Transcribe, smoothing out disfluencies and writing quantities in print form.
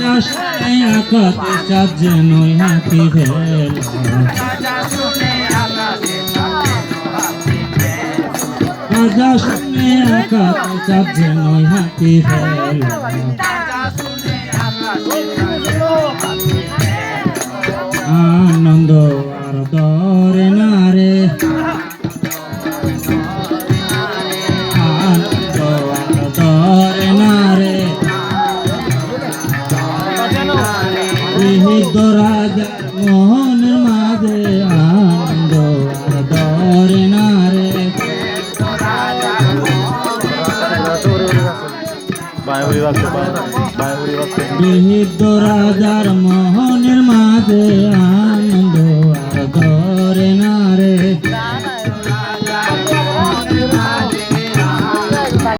আকাশে চাঁদ যেন হাতি ফেলা রাজা শুনে আকাশে চাঁদ যেন হাতি ফেলা আনন্দ আর দরে নারে আনন্দ আর দরে নারে বিহিত রাজার মোহনের মাঝে আনন্দ আর দরে নারে বিহিত রাজার মোহনের মাঝে আনন্দ আর দরে না